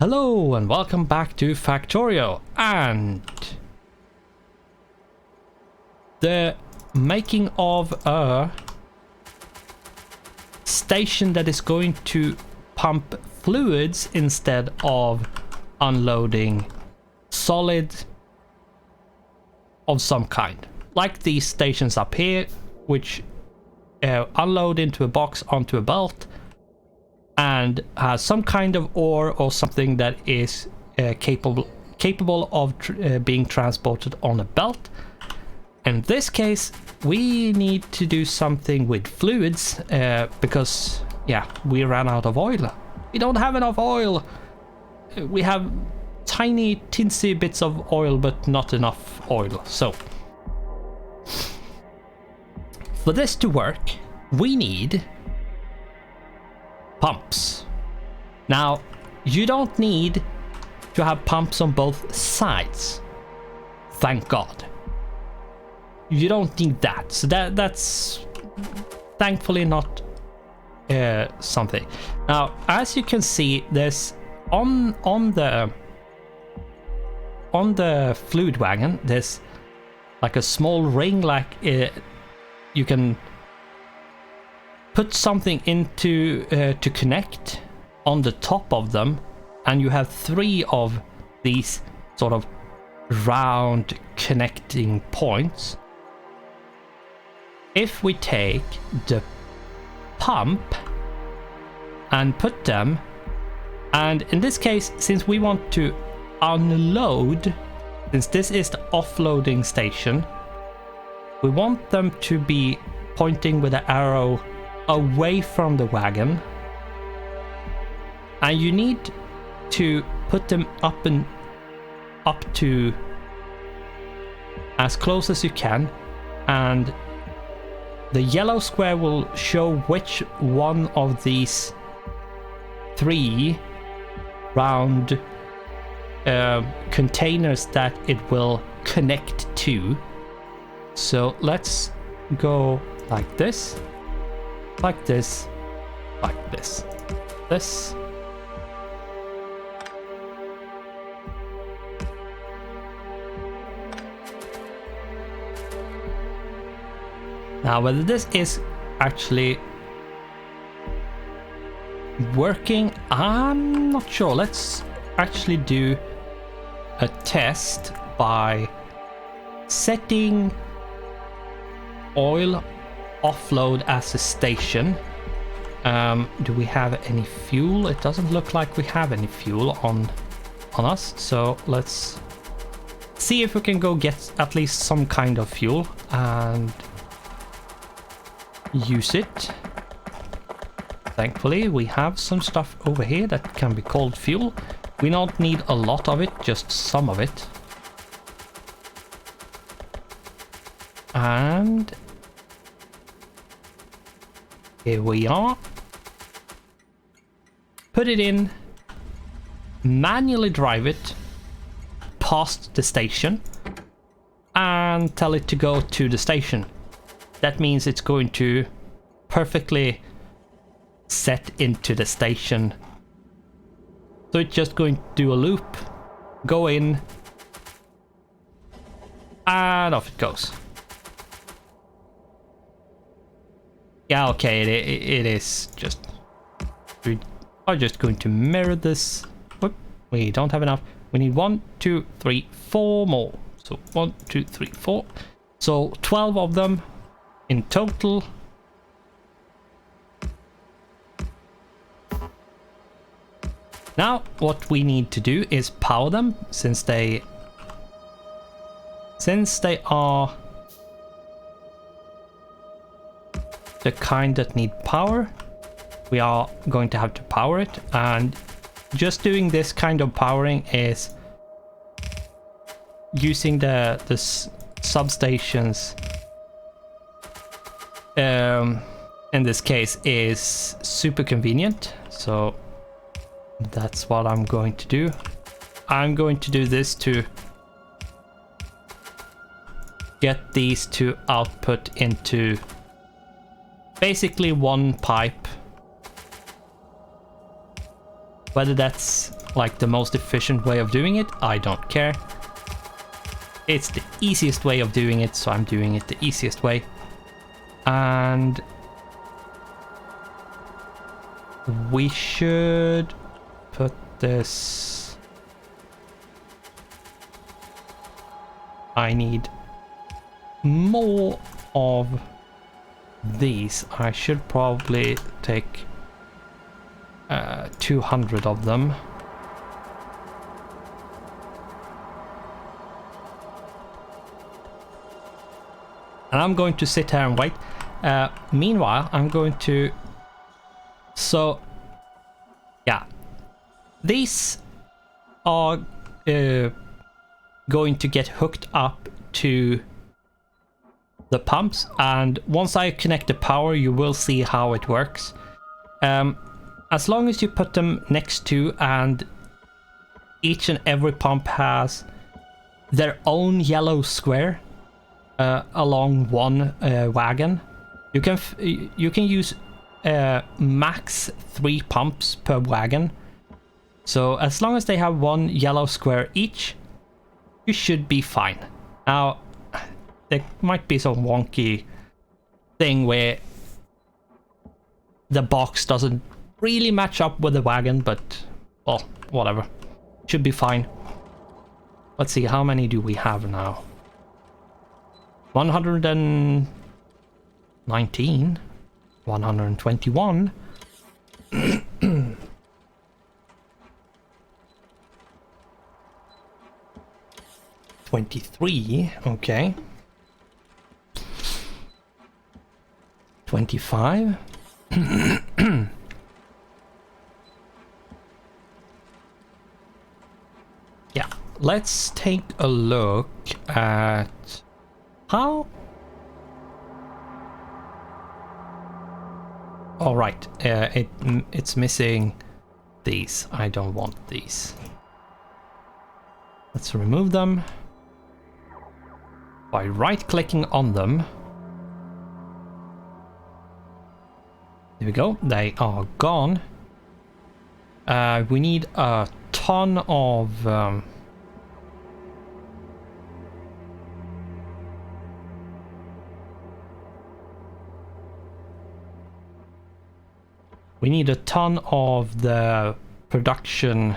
Hello and welcome back to Factorio and the making of a station that is going to pump fluids instead of unloading solid of some kind, like these stations up here, which unload into a box onto a belt and has some kind of ore or something that is capable of being transported on a belt. In this case, we need to do something with fluids because, yeah, we ran out of oil. We don't have enough oil. We have tiny, teensy bits of oil, but not enough oil. So, for this to work, we need pumps. Now, you don't need to have pumps on both sides. Thank God. You don't need that. So that's thankfully not something. Now, as you can see, there's on the fluid wagon, there's like a small ring, like you can put something into to connect on the top of them, and you have 3 of these sort of round connecting points. If we take the pump and put them, and in this case, since we want to unload, since this is the offloading station, we want them to be pointing with the arrow away from the wagon, and you need to put them up to as close as you can, and the yellow square will show which one of these 3 round containers that it will connect to. So let's go like this, like this, like this, this. Now, whether this is actually working, I'm not sure. Let's actually do a test by setting oil offload as a station. Do we have any fuel? It doesn't look like we have any fuel on us, so let's see if we can go get at least some kind of fuel and use it. Thankfully, we have some stuff over here that can be called fuel. We don't need a lot of it, just some of it. And here we are. Put it in, manually drive it past the station, and tell it to go to the station. That means it's going to perfectly set into the station. So it's just going to do a loop, go in, and off it goes. Yeah, okay, it is just... We are just going to mirror this. Whoop, we don't have enough. We need 1, 2, 3, 4 more. So 1, 2, 3, 4. So 12 of them in total. Now what we need to do is power them, since they are the kind that need power. We are going to have to power it, and just doing this kind of powering is using the substations. In this case is super convenient, so that's what I'm going to do. I'm going to do this to get these to output into basically one pipe Whether that's like the most efficient way of doing it, I don't care. It's the easiest way of doing it, so I'm doing it the easiest way. And we should put this... I need more of these. I should probably take 200 of them. And I'm going to sit here and wait. Meanwhile, I'm going to... So, yeah. These are going to get hooked up to the pumps. And once I connect the power, you will see how it works. As long as you put them next to, and each and every pump has their own yellow square along one wagon, you can use max 3 pumps per wagon. So as long as they have one yellow square each, you should be fine. Now, there might be some wonky thing where the box doesn't really match up with the wagon, but well, whatever. Should be fine. Let's see, how many do we have now? 119, 121. 23, okay. 25. Yeah, let's take a look at how... All right, it's missing these. I don't want these. Let's remove them by right-clicking on them. There we go, they are gone. We need a ton of... we need a ton of the productivity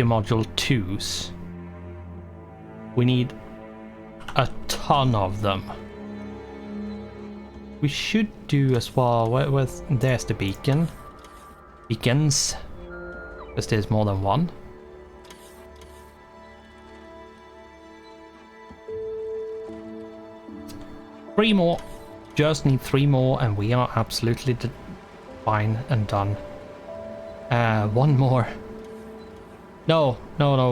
module 2s. We need a ton of them. We should do as well with there's the beacon. Beacons. Because there's more than one. Three more. Just need 3 more and we are absolutely fine and done. One more. No,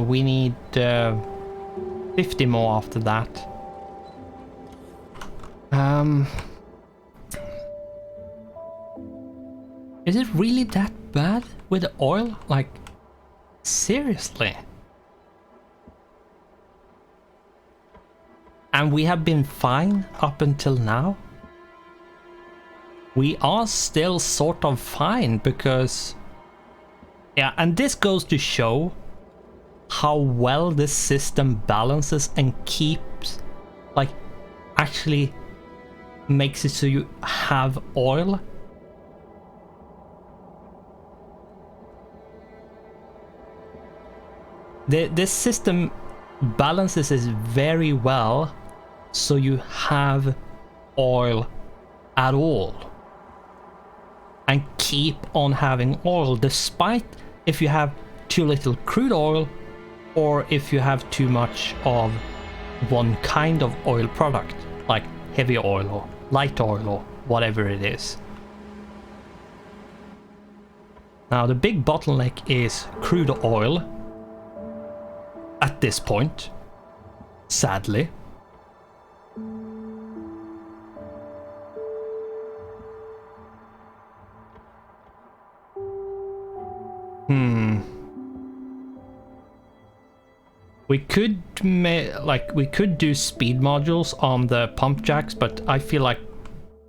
we need 50 more after that. Is it really that bad with the oil? Like, seriously? And we have been fine up until now? We are still sort of fine because... Yeah, and this goes to show how well this system balances and keeps, like, actually makes it so you have oil. This system balances it very well so you have oil at all. And keep on having oil despite if you have too little crude oil or if you have too much of one kind of oil product, like heavy oil or light oil or whatever it is. Now the big bottleneck is crude oil at this point, sadly. We could we could do speed modules on the pump jacks, but I feel like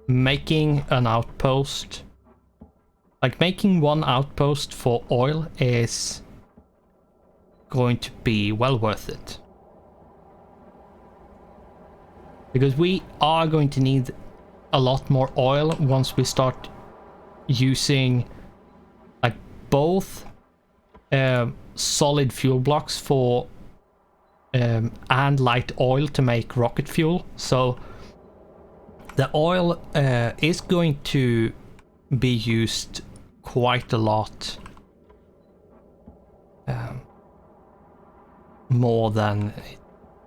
making an outpost Like making one outpost for oil is going to be well worth it. Because we are going to need a lot more oil once we start using like both solid fuel blocks for and light oil to make rocket fuel. So the oil is going to be used quite a lot more than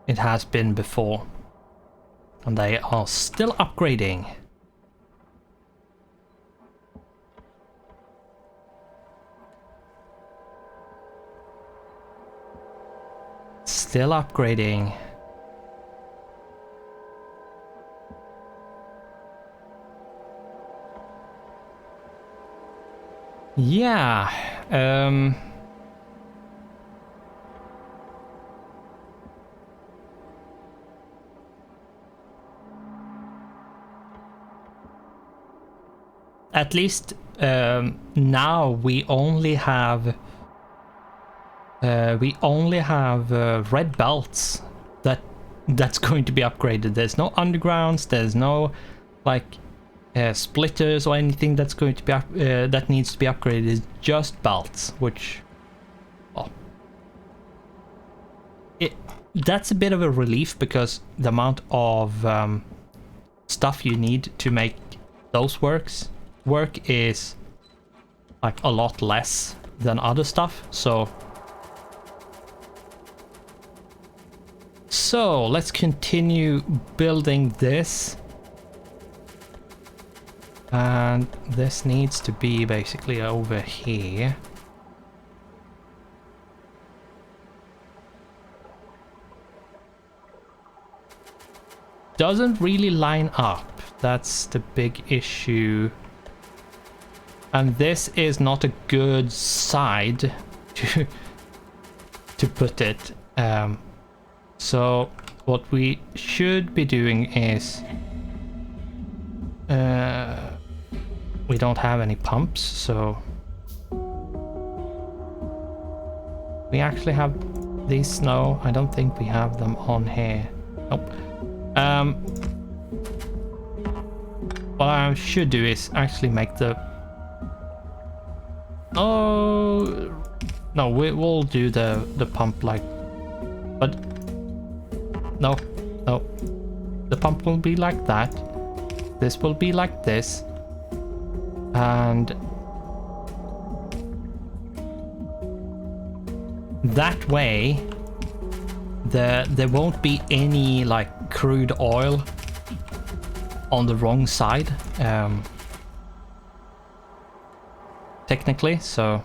it has been before. And they are still upgrading. Still upgrading. Yeah. At least now we only have red belts that's going to be upgraded. There's no undergrounds. There's no like splitters or anything that's going to be that needs to be upgraded. It's just belts, which that's a bit of a relief because the amount of stuff you need to make those work is like a lot less than other stuff. So let's continue building this. And this needs to be basically over here. Doesn't really line up. That's the big issue. And this is not a good side to put it. So what we should be doing is we don't have any pumps, so we actually have these. No, I don't think we have them on here. Nope. What I should do is actually make the no, we'll do the pump like, but no, the pump will be like that. This will be like this, and that way there won't be any like crude oil on the wrong side, technically. So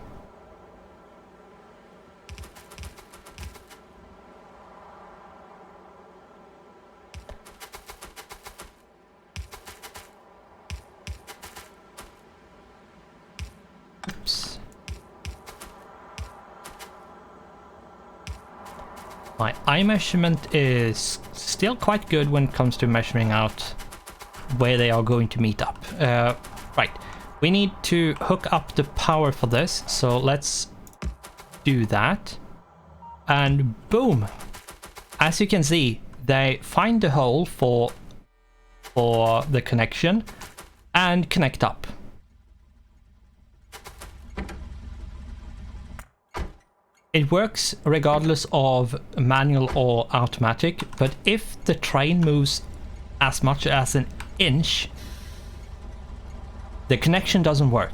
my eye measurement is still quite good when it comes to measuring out where they are going to meet up. Right, we need to hook up the power for this, so let's do that. And boom! As you can see, they find the hole for the connection and connect up. It works regardless of manual or automatic, but if the train moves as much as an inch, the connection doesn't work.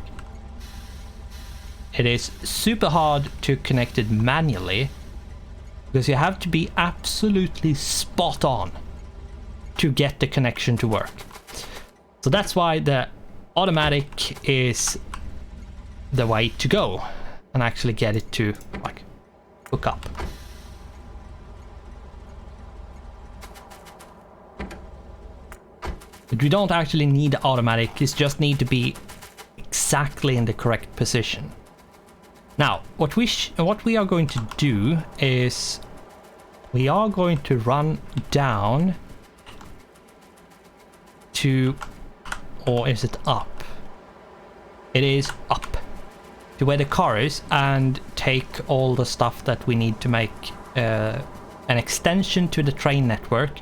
It is super hard to connect it manually because you have to be absolutely spot on to get the connection to work. So that's why the automatic is the way to go and actually get it to like hook up. But we don't actually need the automatic, it just need to be exactly in the correct position. Now, what we are going to do is we are going to run down to, or is it up? It is up to where the car is and take all the stuff that we need to make an extension to the train network,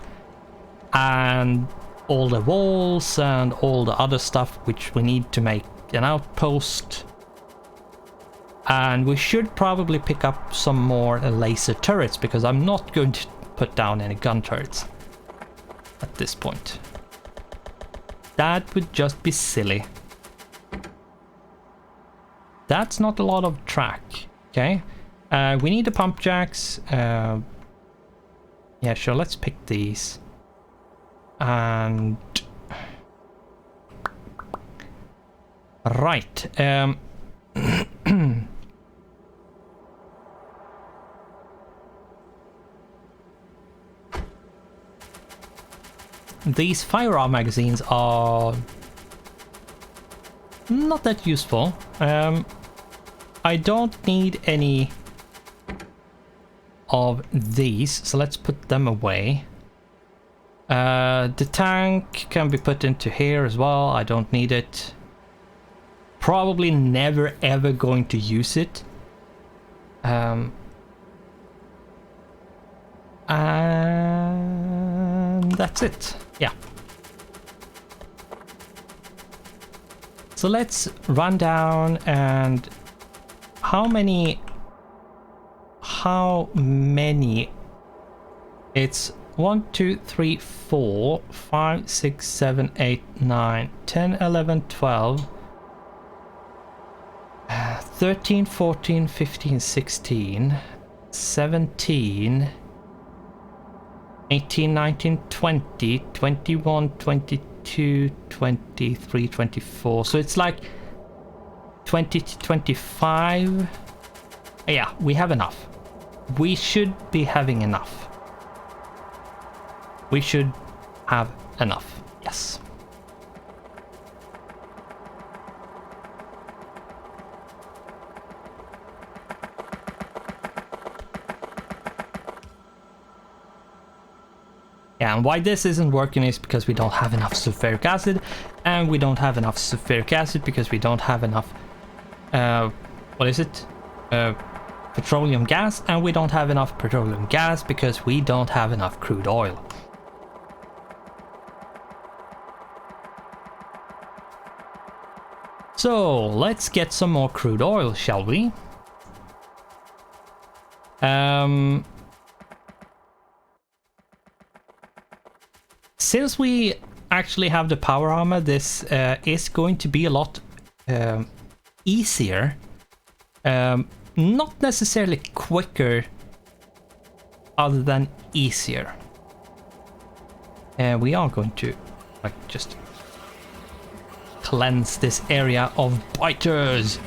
and all the walls and all the other stuff which we need to make an outpost. And we should probably pick up some more laser turrets, because I'm not going to put down any gun turrets at this point. That would just be silly. That's not a lot of track. Okay. We need the pump jacks. Yeah, sure, let's pick these. And... right. These firearm magazines are not that useful. I don't need any of these, so let's put them away. The tank can be put into here as well. I don't need it. Probably never ever going to use it. And that's it. Yeah. So let's run down and how many it's 1 2 3 4 5 6 7 8 9 10 11 12 13 14 15 16 17 18 19 20 21 22 23 24, so it's like 20 to 25. Yeah, we have enough. We should be having enough. We should have enough, yes. Yeah, and why this isn't working is because we don't have enough sulfuric acid, and we don't have enough sulfuric acid because we don't have enough what is it? Petroleum gas, and we don't have enough petroleum gas because we don't have enough crude oil. So let's get some more crude oil, shall we? Since we actually have the power armor, this is going to be a lot easier. Not necessarily quicker, other than easier. We are going to like just cleanse this area of biters.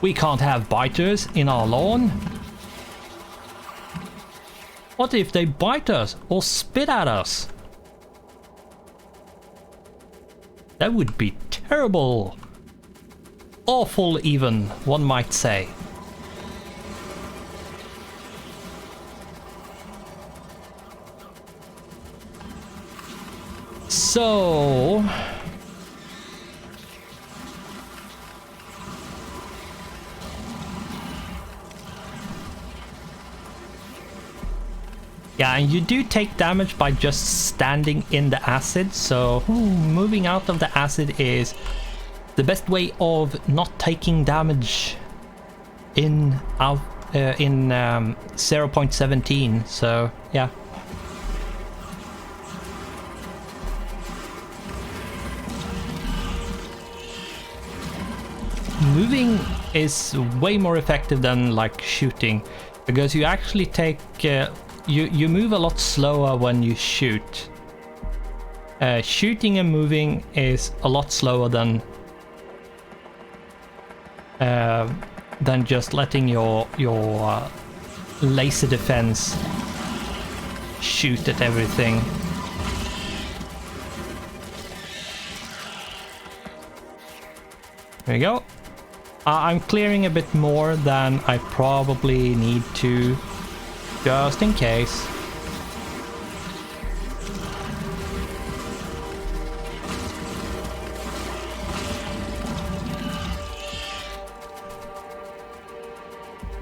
We can't have biters in our lawn. What if they bite us or spit at us? That would be terrible. Awful even, one might say. So... yeah, and you do take damage by just standing in the acid, so moving out of the acid is the best way of not taking damage in 0.17, so yeah. Moving is way more effective than like shooting, because you actually take you move a lot slower when you shoot. Shooting and moving is a lot slower than just letting your laser defense shoot at everything. There we go. I'm clearing a bit more than I probably need to, just in case.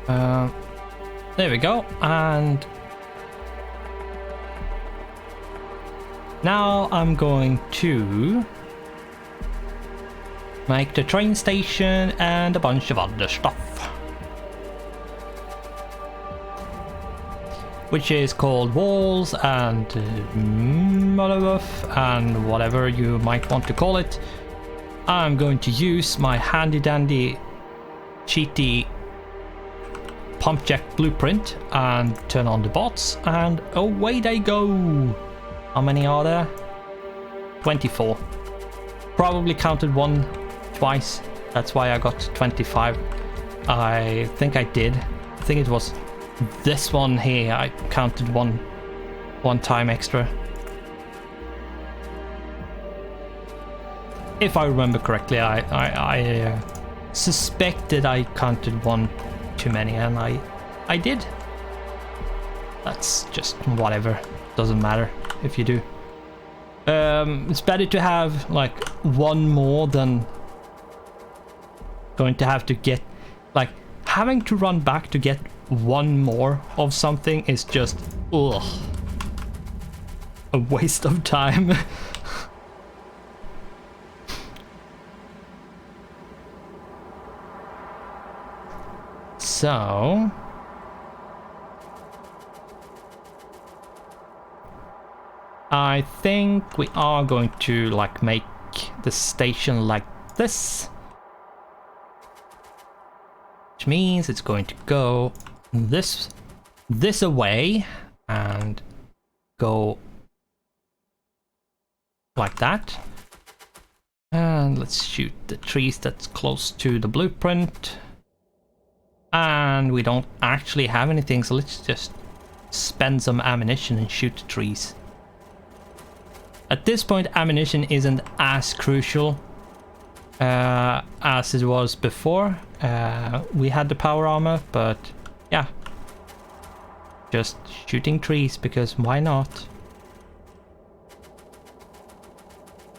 There we go, and now I'm going to make the train station and a bunch of other stuff, which is called walls and and whatever you might want to call it. I'm going to use my handy dandy cheaty pump jack blueprint and turn on the bots, and away they go. How many are there? 24. Probably counted one twice, that's why I got 25. I think I did. I think it was this one here I counted one time extra, if I remember correctly. I suspected I counted one too many, and I did. That's just whatever, doesn't matter if you do. It's better to have like one more than going to have to get, like, having to run back to get one more of something is just ugh, a waste of time. So I think we are going to like make the station like this, which means it's going to go this away and go like that. And let's shoot the trees that's close to the blueprint. And we don't actually have anything, so let's just spend some ammunition and shoot the trees. At this point, ammunition isn't as crucial as it was before. We had the power armor, but yeah, just shooting trees because why not?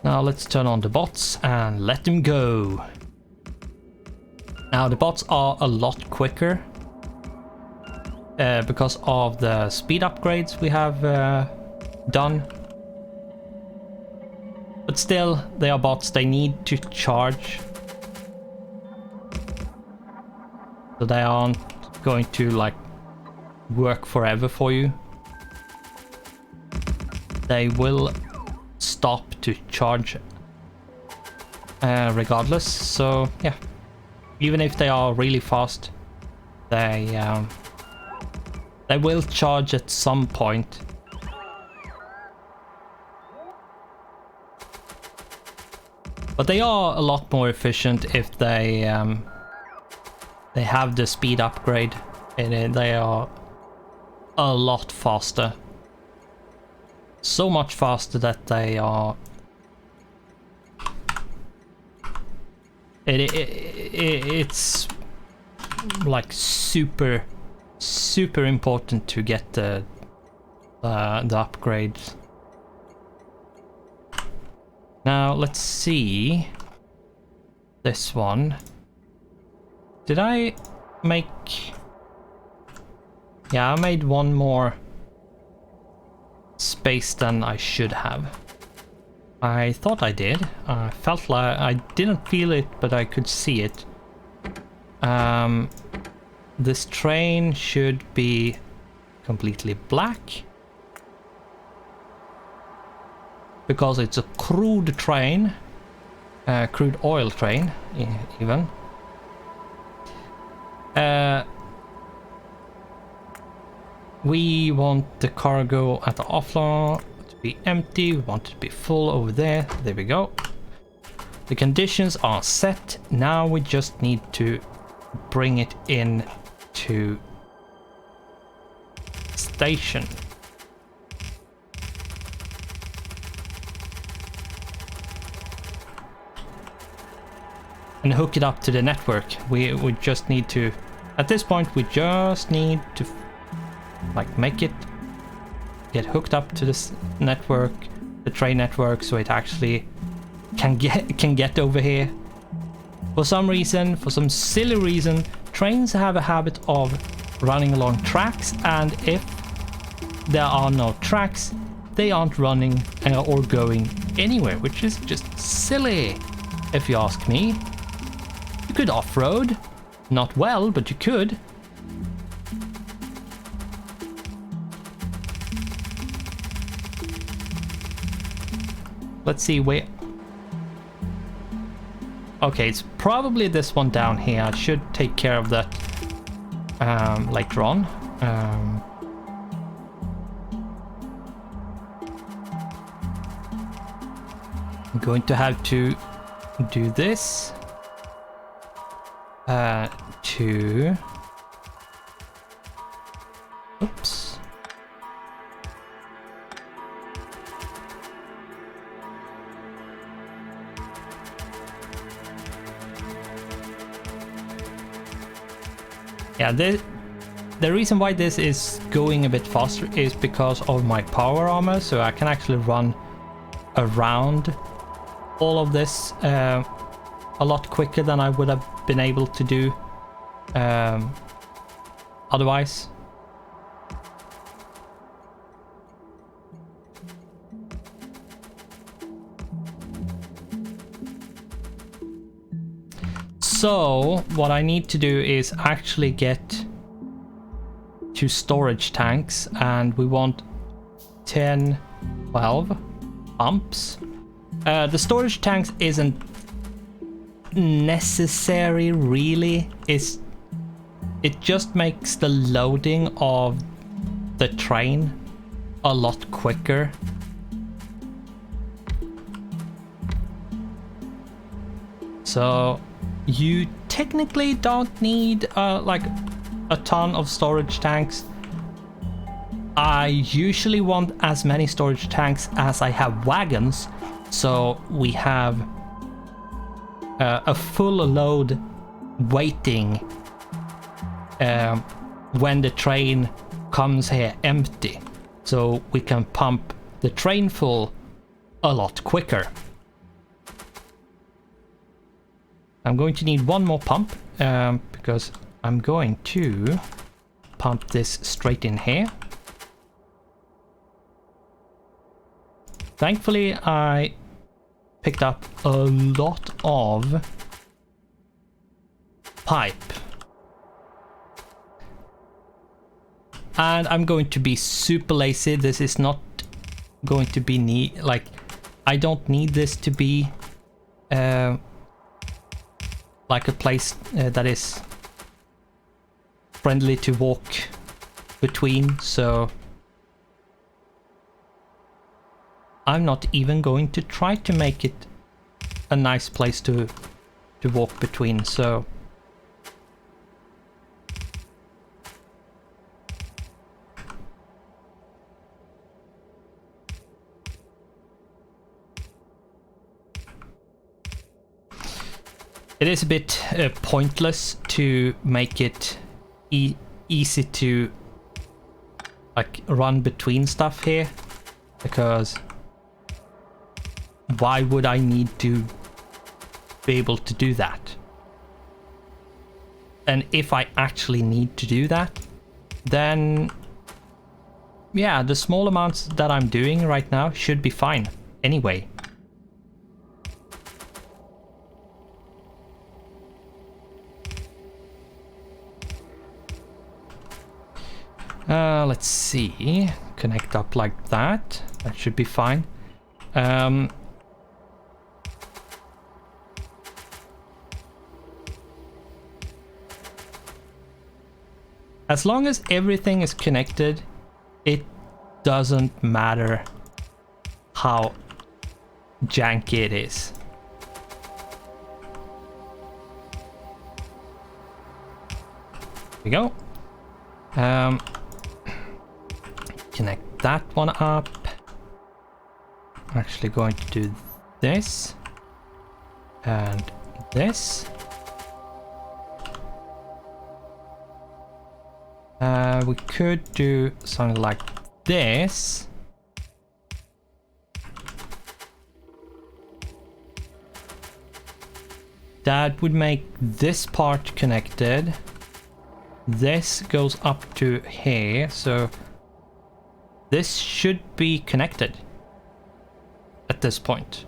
Now let's turn on the bots and let them go. Now the bots are a lot quicker because of the speed upgrades we have done. But still, they are bots, they need to charge. So they aren't going to like work forever for you. They will stop to charge regardless, so yeah. Even if they are really fast, they will charge at some point. But they are a lot more efficient if they have the speed upgrade in it. They are a lot faster. So much faster that they are... It's like super important to get the upgrades. Now let's see this one. Did I make... Yeah, I made one more space than I should have. I thought I did. I felt like I didn't feel it, but I could see it. This train should be completely black because it's a crude train, crude oil train even. We want the cargo at the offload to be empty. We want it to be full over there. There we go. The conditions are set. Now we just need to bring it in to station. And hook it up to the network. We just need to, at this point, we just need to like make it get hooked up to this network, the train network, so it actually can get over here. For some reason, for some silly reason, trains have a habit of running along tracks, and if there are no tracks, they aren't running or going anywhere, which is just silly, if you ask me. You could off-road. Not well, but you could. Let's see where... Okay, it's probably this one down here. I should take care of that later on. I'm going to have to do this to... Oops. Yeah, the reason why this is going a bit faster is because of my power armor, so I can actually run around all of this a lot quicker than I would have been able to do otherwise. So what I need to do is actually get to storage tanks, and we want 10, 12 pumps. The storage tanks isn't necessary really. It just makes the loading of the train a lot quicker. So you technically don't need like a ton of storage tanks. I usually want as many storage tanks as I have wagons, so we have a full load waiting when the train comes here empty, so we can pump the train full a lot quicker. I'm going to need one more pump because I'm going to pump this straight in here. Thankfully, I picked up a lot of pipe. And I'm going to be super lazy. This is not going to be like, I don't need this to be like a place that is friendly to walk between, so I'm not even going to try to make it a nice place to walk between, so it is a bit pointless to make it easy to like run between stuff here, because why would I need to be able to do that? And if I actually need to do that, then yeah, the small amounts that I'm doing right now should be fine anyway. Let's see, connect up like that. That should be fine. As long as everything is connected, it doesn't matter how janky it is. There we go. Connect that one up. I'm actually going to do this and this. We could do something like this. That would make this part connected. this goes up to here, so this should be connected at this point.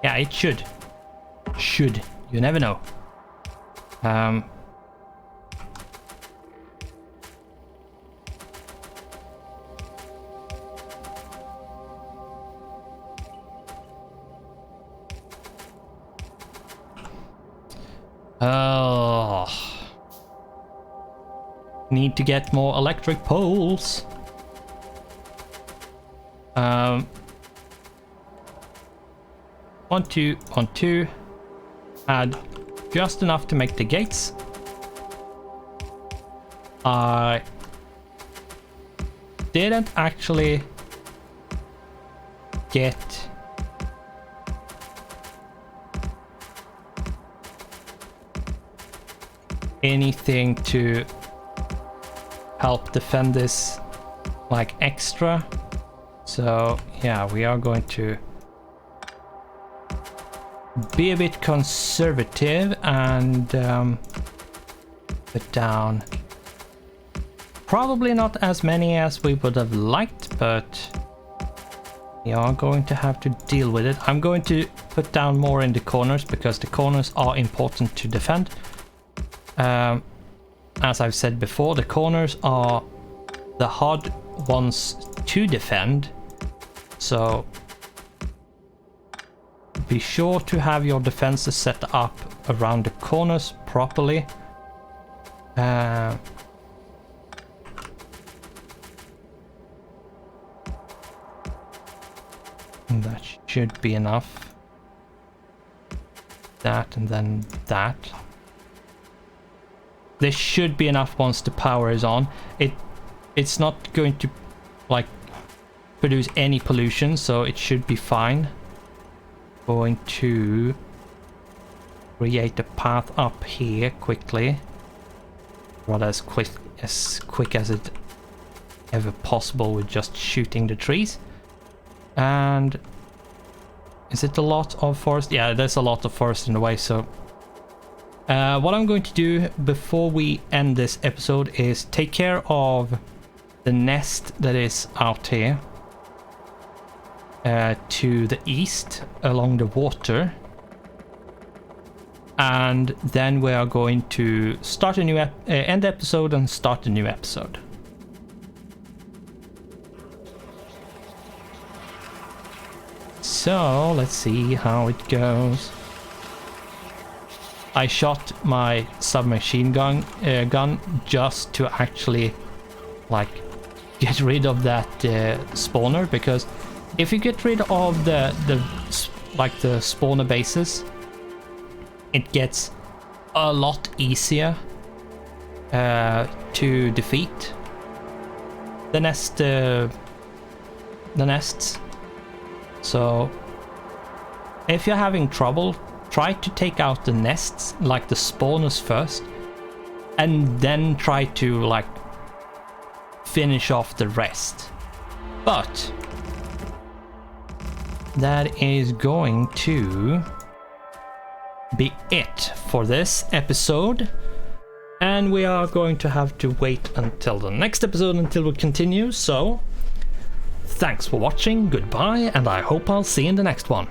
Yeah, it should. Should. You never know. Oh. Need to get more electric poles. 1, 2, 1, 2. Add just enough to make the gates. I didn't actually get anything to help defend this like extra, so yeah, we are going to be a bit conservative and put down probably not as many as we would have liked, but we are going to have to deal with it. I'm going to put down more in the corners because the corners are important to defend. As I've said before, the corners are the hard ones to defend, so be sure to have your defenses set up around the corners properly. That should be enough. That and then that. This should be enough once the power is on. It's not going to like produce any pollution, so it should be fine. Going to create a path up here quickly, rather as quick as it ever possible with just shooting the trees. And is it a lot of forest? Yeah, there's a lot of forest in the way, so what I'm going to do before we end this episode is take care of the nest that is out here to the east along the water, and then we are going to start a new end episode and start a new episode. So let's see how it goes. I shot my submachine gun just to actually like get rid of that spawner, because if you get rid of the spawner bases, it gets a lot easier to defeat the nests. So if you're having trouble, try to take out the nests, like the spawners first, and then try to like finish off the rest. But that is going to be it for this episode, and we are going to have to wait until the next episode until we continue. So thanks for watching, goodbye, and I hope I'll see you in the next one.